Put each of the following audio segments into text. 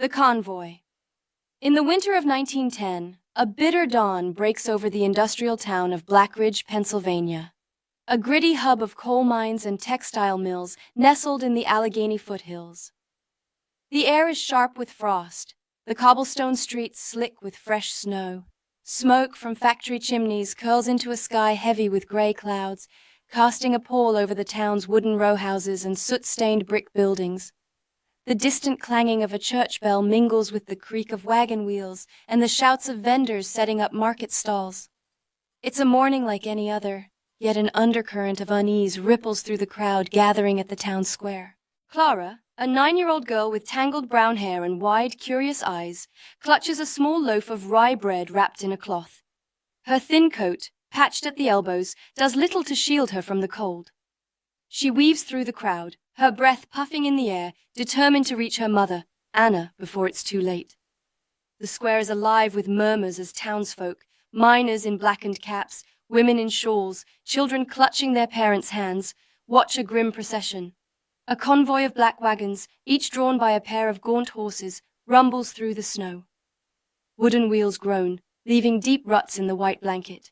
The Convoy. In the winter of 1910, a bitter dawn breaks over the industrial town of Black Ridge, Pennsylvania. A gritty hub of coal mines and textile mills nestled in the Allegheny foothills. The air is sharp with frost, the cobblestone streets slick with fresh snow. Smoke from factory chimneys curls into a sky heavy with gray clouds, casting a pall over the town's wooden row houses and soot-stained brick buildings. The distant clanging of a church bell mingles with the creak of wagon wheels and the shouts of vendors setting up market stalls. It's a morning like any other, yet an undercurrent of unease ripples through the crowd gathering at the town square. Clara, a 9-year-old girl with tangled brown hair and wide, curious eyes, clutches a small loaf of rye bread wrapped in a cloth. Her thin coat, patched at the elbows, does little to shield her from the cold. She weaves through the crowd, her breath puffing in the air, determined to reach her mother, Anna, before it's too late. The square is alive with murmurs as townsfolk, miners in blackened caps, women in shawls, children clutching their parents' hands, watch a grim procession. A convoy of black wagons, each drawn by a pair of gaunt horses, rumbles through the snow. Wooden wheels groan, leaving deep ruts in the white blanket.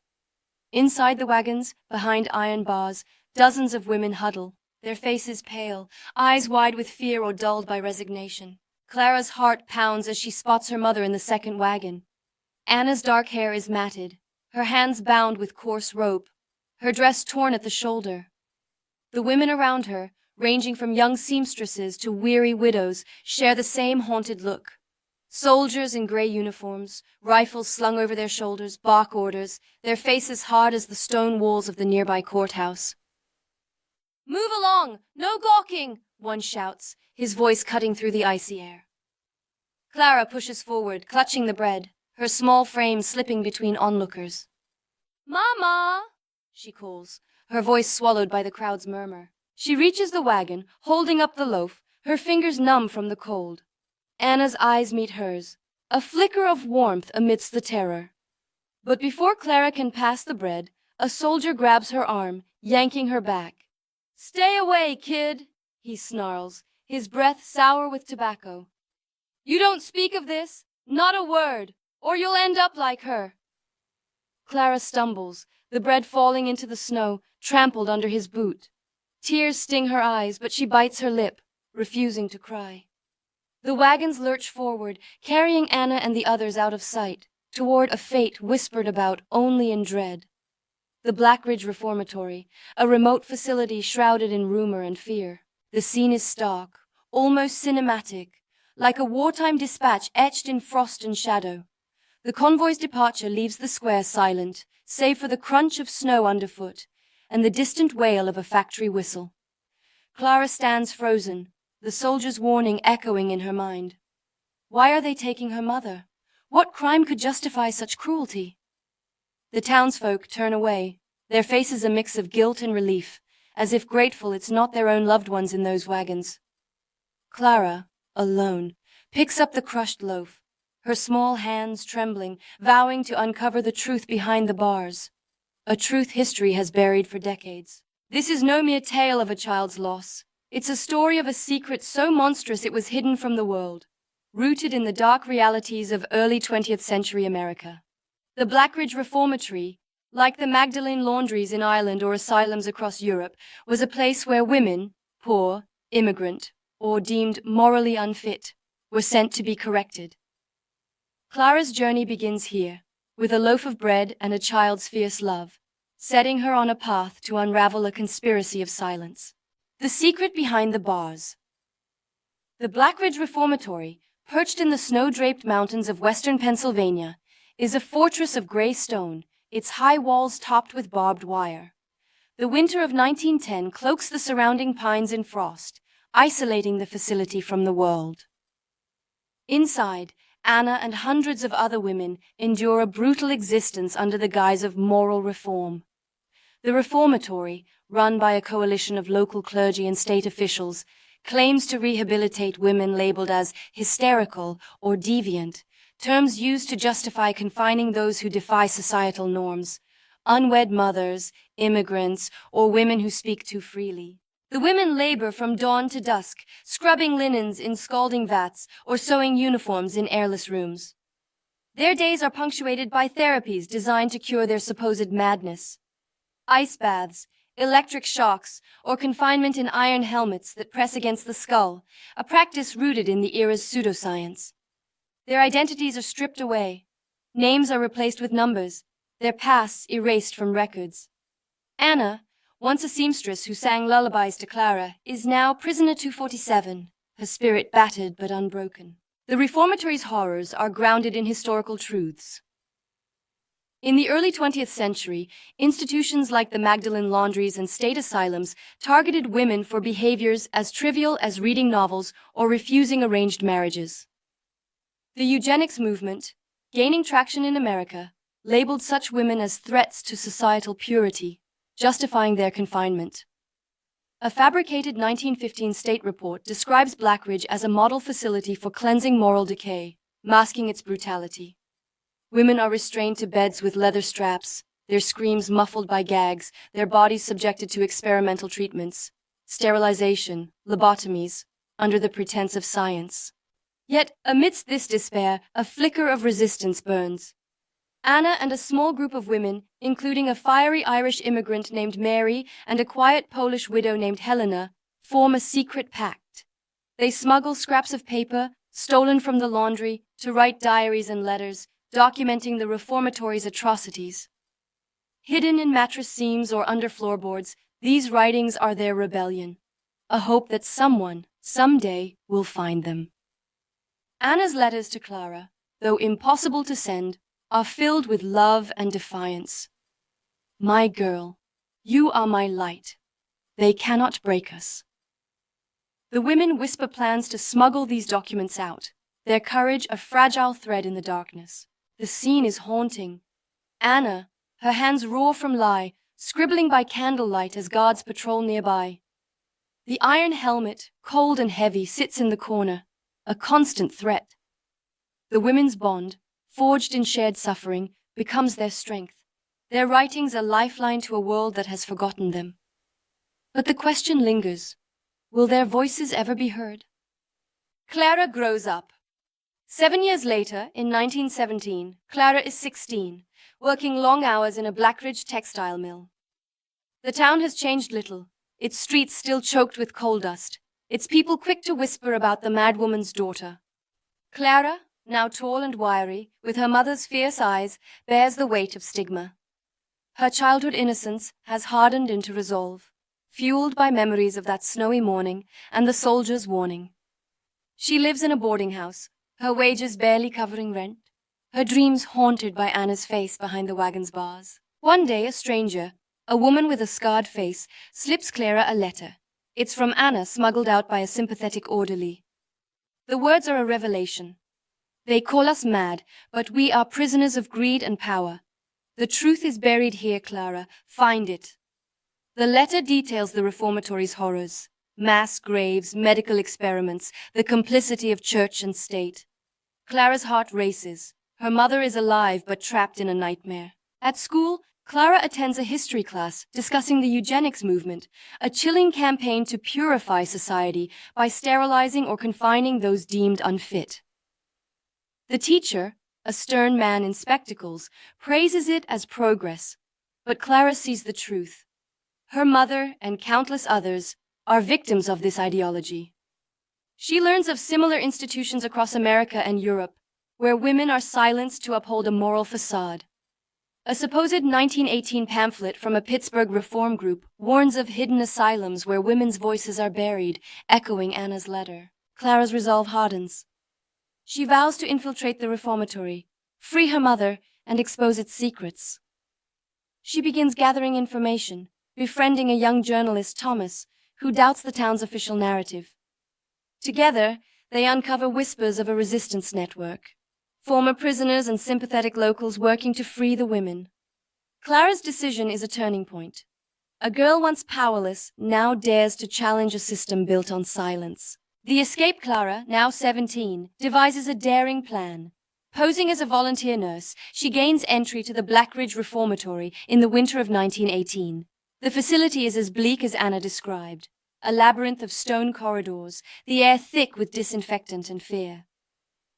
Inside the wagons, behind iron bars, dozens of women huddle, their faces pale, eyes wide with fear or dulled by resignation. Clara's heart pounds as she spots her mother in the second wagon. Anna's dark hair is matted, her hands bound with coarse rope, her dress torn at the shoulder. The women around her, ranging from young seamstresses to weary widows, share the same haunted look. Soldiers in gray uniforms, rifles slung over their shoulders, bark orders, their faces hard as the stone walls of the nearby courthouse. "Move along! No gawking!" one shouts, his voice cutting through the icy air. Clara pushes forward, clutching the bread, her small frame slipping between onlookers. "Mama!" she calls, her voice swallowed by the crowd's murmur. She reaches the wagon, holding up the loaf, her fingers numb from the cold. Anna's eyes meet hers, a flicker of warmth amidst the terror. But before Clara can pass the bread, a soldier grabs her arm, yanking her back. "Stay away, kid," he snarls, his breath sour with tobacco. "You don't speak of this, not a word, or you'll end up like her." Clara stumbles, the bread falling into the snow, trampled under his boot. Tears sting her eyes, but she bites her lip, refusing to cry. The wagons lurch forward, carrying Anna and the others out of sight, toward a fate whispered about only in dread. The Black Ridge Reformatory, a remote facility shrouded in rumor and fear. The scene is stark, almost cinematic, like a wartime dispatch etched in frost and shadow. The convoy's departure leaves the square silent, save for the crunch of snow underfoot and the distant wail of a factory whistle. Clara stands frozen, the soldier's warning echoing in her mind. Why are they taking her mother? What crime could justify such cruelty? The townsfolk turn away, their faces a mix of guilt and relief, as if grateful it's not their own loved ones in those wagons. Clara, alone, picks up the crushed loaf, her small hands trembling, vowing to uncover the truth behind the bars, a truth history has buried for decades. This is no mere tale of a child's loss. It's a story of a secret so monstrous it was hidden from the world, rooted in the dark realities of early 20th century America. The Black Ridge Reformatory, like the Magdalene laundries in Ireland or asylums across Europe, was a place where women, poor, immigrant, or deemed morally unfit, were sent to be corrected. Clara's journey begins here, with a loaf of bread and a child's fierce love, setting her on a path to unravel a conspiracy of silence. The secret behind the bars. The Black Ridge Reformatory, perched in the snow-draped mountains of western Pennsylvania, is a fortress of gray stone, its high walls topped with barbed wire. The winter of 1910 cloaks the surrounding pines in frost, isolating the facility from the world. Inside, Anna and hundreds of other women endure a brutal existence under the guise of moral reform. The reformatory, run by a coalition of local clergy and state officials, claims to rehabilitate women labeled as hysterical or deviant, terms used to justify confining those who defy societal norms, unwed mothers, immigrants, or women who speak too freely. The women labor from dawn to dusk, scrubbing linens in scalding vats or sewing uniforms in airless rooms. Their days are punctuated by therapies designed to cure their supposed madness. Ice baths, electric shocks, or confinement in iron helmets that press against the skull, a practice rooted in the era's pseudoscience. Their identities are stripped away. Names are replaced with numbers, their pasts erased from records. Anna, once a seamstress who sang lullabies to Clara, is now prisoner 247, her spirit battered but unbroken. The reformatory's horrors are grounded in historical truths. In the early 20th century, institutions like the Magdalen laundries and state asylums targeted women for behaviors as trivial as reading novels or refusing arranged marriages. The eugenics movement, gaining traction in America, labeled such women as threats to societal purity, justifying their confinement. A fabricated 1915 state report describes Blackridge as a model facility for cleansing moral decay, masking its brutality. Women are restrained to beds with leather straps, their screams muffled by gags, their bodies subjected to experimental treatments, sterilization, lobotomies, under the pretense of science. Yet, amidst this despair, a flicker of resistance burns. Anna and a small group of women, including a fiery Irish immigrant named Mary and a quiet Polish widow named Helena, form a secret pact. They smuggle scraps of paper, stolen from the laundry, to write diaries and letters, documenting the reformatory's atrocities. Hidden in mattress seams or under floorboards, these writings are their rebellion, a hope that someone, someday, will find them. Anna's letters to Clara, though impossible to send, are filled with love and defiance. My girl, you are my light. They cannot break us. The women whisper plans to smuggle these documents out, their courage a fragile thread in the darkness. The scene is haunting. Anna, her hands raw from lie, scribbling by candlelight as guards patrol nearby. The iron helmet, cold and heavy, sits in the corner, a constant threat. The women's bond, forged in shared suffering, becomes their strength, their writings a lifeline to a world that has forgotten them. But the question lingers, will their voices ever be heard? Clara grows up. 7 years later, in 1917, Clara is 16, working long hours in a Blackridge textile mill. The town has changed little, its streets still choked with coal dust, its people quick to whisper about the madwoman's daughter. Clara, now tall and wiry, with her mother's fierce eyes, bears the weight of stigma. Her childhood innocence has hardened into resolve, fueled by memories of that snowy morning and the soldier's warning. She lives in a boarding house, her wages barely covering rent, her dreams haunted by Anna's face behind the wagon's bars. One day, a stranger, a woman with a scarred face, slips Clara a letter. It's from Anna, smuggled out by a sympathetic orderly. The words are a revelation. They call us mad, but we are prisoners of greed and power. The truth is buried here, Clara. Find it. The letter details the reformatory's horrors. Mass graves, medical experiments, the complicity of church and state. Clara's heart races. Her mother is alive but trapped in a nightmare. At school, Clara attends a history class discussing the eugenics movement, a chilling campaign to purify society by sterilizing or confining those deemed unfit. The teacher, a stern man in spectacles, praises it as progress, but Clara sees the truth. Her mother and countless others are victims of this ideology. She learns of similar institutions across America and Europe, where women are silenced to uphold a moral facade. A supposed 1918 pamphlet from a Pittsburgh reform group warns of hidden asylums where women's voices are buried, echoing Anna's letter. Clara's resolve hardens. She vows to infiltrate the reformatory, free her mother, and expose its secrets. She begins gathering information, befriending a young journalist, Thomas, who doubts the town's official narrative. Together, they uncover whispers of a resistance network, former prisoners and sympathetic locals working to free the women. Clara's decision is a turning point. A girl once powerless now dares to challenge a system built on silence. The escaped Clara, now 17, devises a daring plan. Posing as a volunteer nurse, she gains entry to the Blackridge Reformatory in the winter of 1918. The facility is as bleak as Anna described. a labyrinth of stone corridors, the air thick with disinfectant and fear.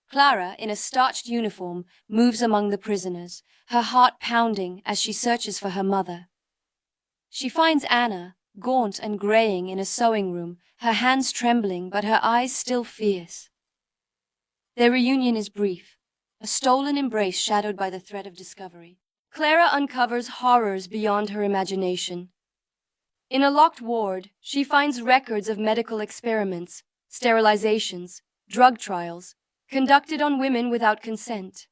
Clara, in a starched uniform, moves among the prisoners, her heart pounding as she searches for her mother. She finds Anna, gaunt and graying, in a sewing room, her hands trembling but her eyes still fierce. Their reunion is brief, a stolen embrace shadowed by the threat of discovery. Clara uncovers horrors beyond her imagination. In a locked ward, she finds records of medical experiments, sterilizations, drug trials, conducted on women without consent.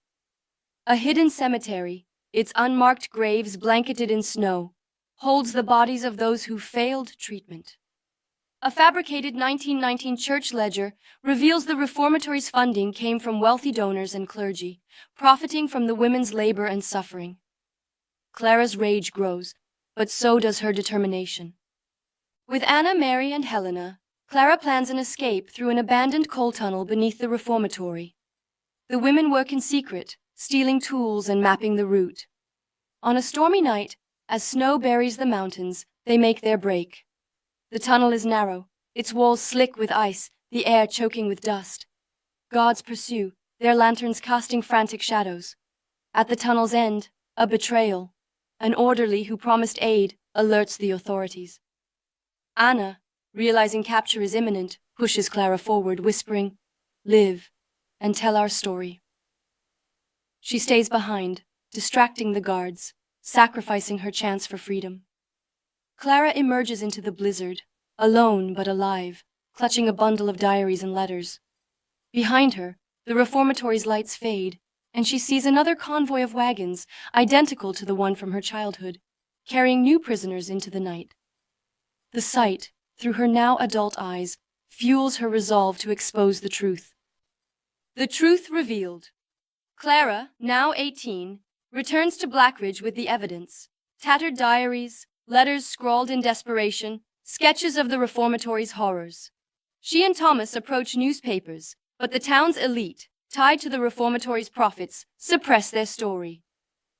A hidden cemetery, its unmarked graves blanketed in snow, holds the bodies of those who failed treatment. A fabricated 1919 church ledger reveals the reformatory's funding came from wealthy donors and clergy, profiting from the women's labor and suffering. Clara's rage grows, but so does her determination. With Anna, Mary, and Helena, Clara plans an escape through an abandoned coal tunnel beneath the reformatory. The women work in secret, stealing tools and mapping the route. On a stormy night, as snow buries the mountains, they make their break. The tunnel is narrow, its walls slick with ice, the air choking with dust. Guards pursue, their lanterns casting frantic shadows. At the tunnel's end, a betrayal. An orderly who promised aid alerts the authorities. Anna, realizing capture is imminent, pushes Clara forward, whispering, "Live, and tell our story." She stays behind, distracting the guards, sacrificing her chance for freedom. Clara emerges into the blizzard, alone but alive, clutching a bundle of diaries and letters. Behind her, the reformatory's lights fade, and she sees another convoy of wagons, identical to the one from her childhood, carrying new prisoners into the night. The sight, through her now adult eyes, fuels her resolve to expose the truth. The truth revealed. Clara, now 18, returns to Blackridge with the evidence: tattered diaries, letters scrawled in desperation, sketches of the reformatory's horrors. She and Thomas approach newspapers, but the town's elite, tied to the reformatory's profits, suppress their story.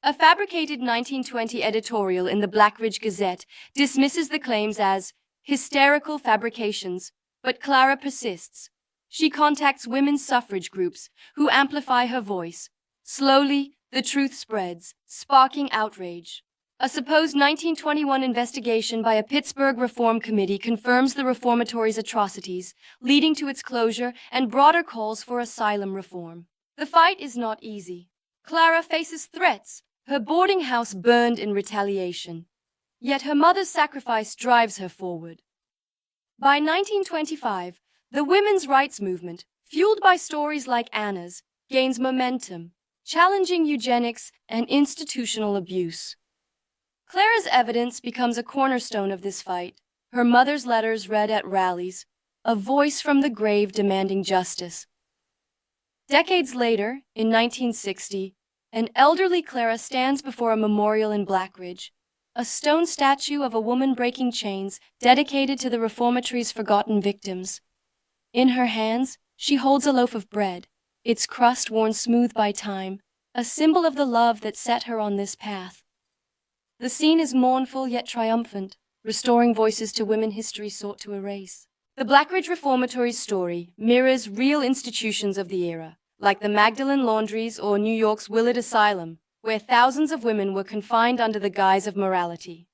A fabricated 1920 editorial in the Blackridge Gazette dismisses the claims as hysterical fabrications, but Clara persists. She contacts women's suffrage groups, who amplify her voice. Slowly, the truth spreads, sparking outrage. A supposed 1921 investigation by a Pittsburgh Reform Committee confirms the reformatory's atrocities, leading to its closure and broader calls for asylum reform. The fight is not easy. Clara faces threats, her boarding house burned in retaliation. Yet her mother's sacrifice drives her forward. By 1925, the women's rights movement, fueled by stories like Anna's, gains momentum, challenging eugenics and institutional abuse. Clara's evidence becomes a cornerstone of this fight, her mother's letters read at rallies, a voice from the grave demanding justice. Decades later, in 1960, an elderly Clara stands before a memorial in Blackridge, a stone statue of a woman breaking chains dedicated to the reformatory's forgotten victims. In her hands, she holds a loaf of bread, its crust worn smooth by time, a symbol of the love that set her on this path. The scene is mournful yet triumphant, restoring voices to women history sought to erase. The Blackridge Reformatory's story mirrors real institutions of the era, like the Magdalen Laundries or New York's Willard Asylum, where thousands of women were confined under the guise of morality.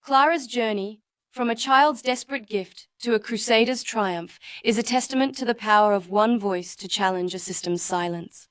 Clara's journey, from a child's desperate gift to a crusader's triumph, is a testament to the power of one voice to challenge a system's silence.